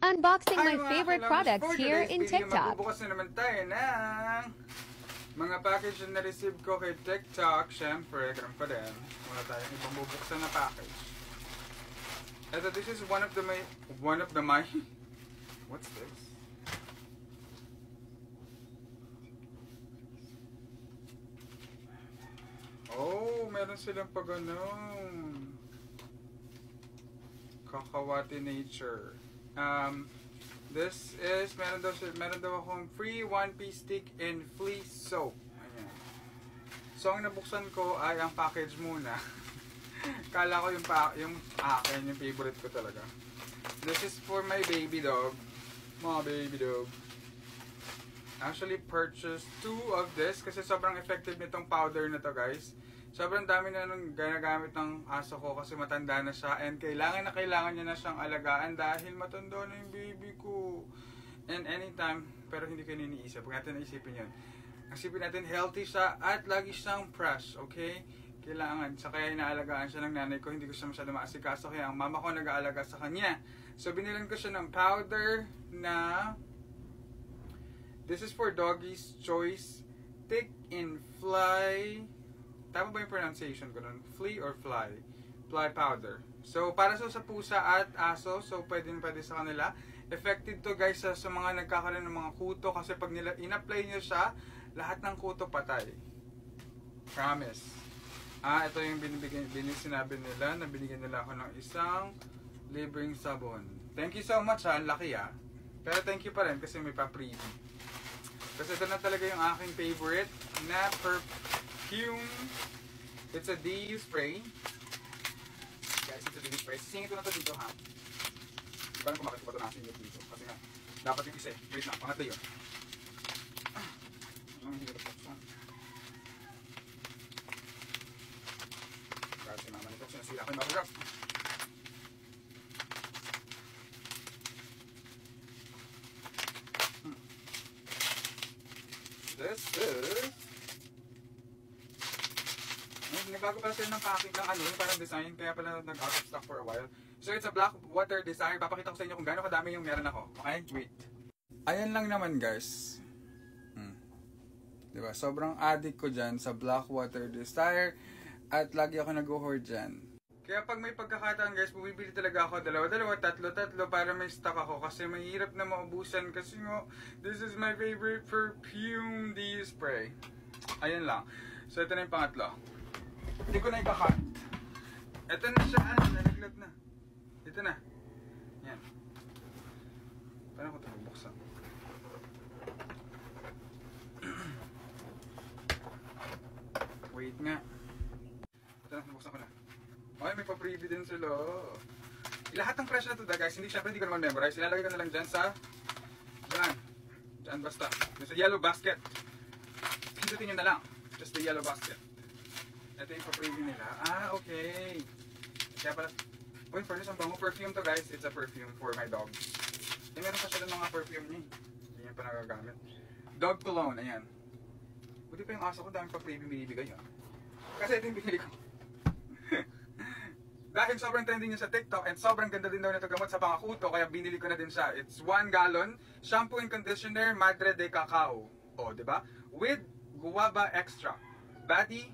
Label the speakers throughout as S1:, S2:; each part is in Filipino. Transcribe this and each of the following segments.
S1: Unboxing my favorite products here in TikTok.
S2: Magbubukas na naman tayo ng mga package na na-receive ko kay TikTok. Siyempre, ganun pa din. Wala tayong ibang bubuksan na package. Ito, this is one of the my what's this? Oh, meron silang pa ganun. Kakawati Nature. This is, meron daw akong free one-piece stick and fleece soap. Ayan. So, ang nabuksan ko ay ang package muna. Kala ko yung akin, yung favorite ko talaga. This is for my baby dog. Mga baby dog. Actually purchased 2 of this kasi sobrang effective nitong powder na to, guys. Sobrang dami na nung ginagamit ng aso ko kasi matanda na siya and kailangan niya na siyang alagaan dahil matanda na yung baby ko. And anytime, pero hindi ko iniisip. Huwag natin naisipin yun. Isipin natin healthy siya at lagi siyang fresh, okay? Kailangan. Sa kaya inaalagaan siya ng nanay ko, hindi ko siya masyado maasikaso kaya ang mama ko nag-aalaga sa kanya. So binilan ko siya ng powder na this is for Doggy's Choice Thick and Fly. Tama ba yung pronunciation ko nun? Flea or fly? Fly powder. So, para sa pusa at aso, so pwede sa kanila. Effective to, guys, sa mga nagkakaroon ng mga kuto kasi pag in-apply nyo siya, lahat ng kuto patay. Promise. Ito yung sinabi nila na binigyan nila ako ng isang libreng sabon. Thank you so much, ang laki Pero thank you pa rin kasi may pa-freebie. Kasi ito na talaga yung aking favorite na perfume. It's a DU spray. Guys, it's a DU spray. Sisingin ko na ito dito, ha? Di ba kung bakit ko ito nasingit dito? Kasi nga, dapat yung isa eh. Wait lang, pangatlo yun. Anong hindi ko ito buksan? Kasi mama nito, sinasira ko yung bubble wrap. This is nagbago pala sila ng packing ng parang design, kaya pala nag-out of stock for a while. So it's a black water desire. Papakita ko sa inyo kung gaano kadami yung meron ako. Okay? Wait. Ayan lang naman, guys. Diba? Sobrang addict ko dyan sa black water desire at lagi ako nag-hoard dyan. Kaya pag may pagkakataon, guys, bumibili talaga ako dalawa, tatlo para may stock ako kasi mahirap na maubusan kasi nga this is my favorite perfume, DU spray. Ayan lang. So ito na yung pangatlo. Hindi ko na ikakat. Ito na siya, nalaglag na. Ito na. Yan. Paano ko ito magbuksan? Wait nga. Ito na, nabuksan ko na. Okay, may pa-preview din sila. Lahat ng fresh na ito, guys, syempre hindi ko naman memorize. Ilalagay ko na lang dyan sa dyan basta. Sa yellow basket. Pindutin nyo na lang. Just the yellow basket. Ito yung pa-preview nila. Okay. Kaya pala, wait, for this, ang bango perfume to, guys. It's a perfume for my dog. Meron pa siya ng mga perfume niya. Hindi niya pa nagagamit. Dog cologne, ayan. Buti pa yung aso ko, dami pa-preview binibigay. Kasi ito yung binili ko. Dahil sobrang trending niya sa TikTok and sobrang ganda din daw nito gamot sa pangakuto, kaya binili ko na din siya. It's 1 gallon. Shampoo and conditioner, Madre de Cacao. O, diba? With guava extra. Body,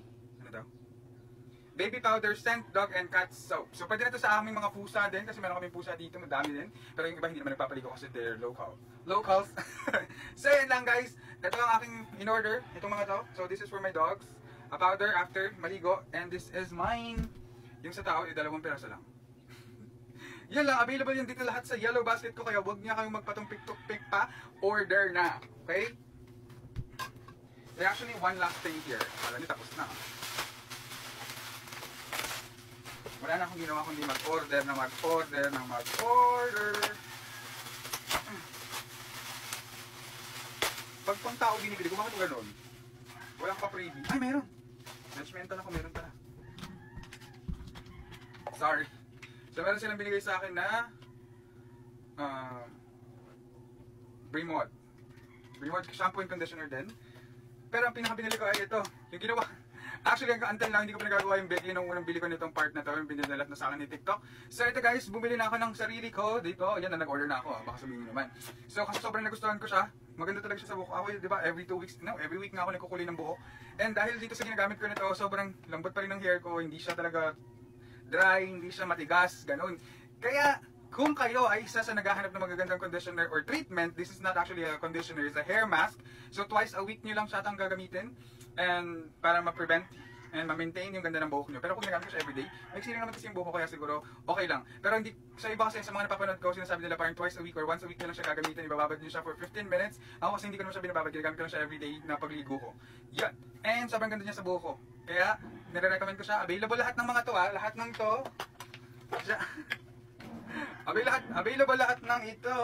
S2: baby powder, scent, dog, and cat soap. So, pwede na ito sa aming mga pusa din kasi meron kaming pusa dito, madami din. Pero yung iba hindi naman nagpapaligo kasi they're local. Locals. So, yun lang, guys. Ito ang aking in-order. Itong mga to. So, this is for my dogs. A powder after maligo. And this is mine. Yung sa tao, 2 piraso lang. Yan lang. Available yun dito lahat sa yellow basket ko. Kaya huwag niya kayong magpatong-pick-to-pick pa. Order na. Okay? There's actually one last thing here. Alam niyo, tapos na. Wala na akong ginawa kundi mag-order. Pag pang tao binibili ko, bakit gano'n? Walang pa-preview. Ay, meron! Judgmental ako, meron pala. Sorry. So, meron silang binigay sa akin na Bremod shampoo and conditioner din. Pero ang pinakabinili ko ay ito. Yung ginawa Actually, until now, hindi ko pa nagagawa yung unang bili ko nitong part na to, yung binidalat na sa akin ni TikTok. So ito guys, bumili na ako ng sarili ko dito. Yan na, nag-order na ako, baka sabihin nyo naman. So kasi sobrang nagustuhan ko siya. Maganda talaga siya sa buhok. Ako, di ba, every 2 weeks, no, every week nga ako nagkukulay ng buhok. And dahil dito sa ginagamit ko nito, sobrang lambot pa rin ng hair ko. Hindi siya talaga dry, hindi siya matigas, ganun. Kaya, kung kayo ay isa sa naghahanap ng magagandang conditioner or treatment, this is not actually a conditioner, it's a hair mask. So twice a week nyo lang siya itang gagamitin and para ma-prevent and ma-maintain yung ganda ng buhok nyo. Pero kung ginagamit ko siya everyday, maiksi lang naman kasi yung buhok ko kaya siguro okay lang. Pero hindi, sa iba kasi sa mga napapanood ko, sinasabi nila parang twice a week or once a week nyo lang siya gagamitin, ibababad nyo siya for 15 minutes. Ako kasi hindi ko naman siya binababad, ginagamit ko lang siya everyday na pagligo ko. Yan. And sobrang ganda niya sa buhok ko. Kaya, nire-recommend ko siya. Available lahat ng mga to lahat ng to. Available lahat ng ito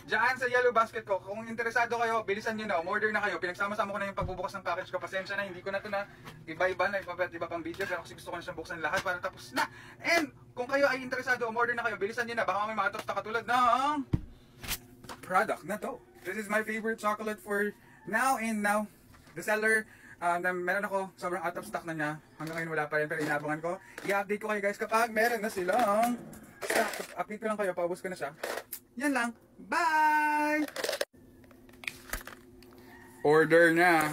S2: diyan sa yellow basket ko. Kung interesado kayo, bilisan nyo na, umorder na kayo. Pinagsama-sama ko na yung pagbubukas ng package ko. Pasensya na, hindi ko na ito na iba-iba na iba pang video, pero kasi gusto ko na siyang buksan lahat para tapos na. And kung kayo ay interesado, umorder na kayo, bilisan nyo na, baka may mga tosta katulad ng product na to. This is my favorite chocolate for now, and now the seller na meron ako, sobrang out of stock na niya. Hanggang ngayon wala pa rin, pero inaabangan ko. I-update ko kayo guys kapag meron na silang stock. Update ko lang kayo, paubos ko na siya. Yan lang. Bye! Order na.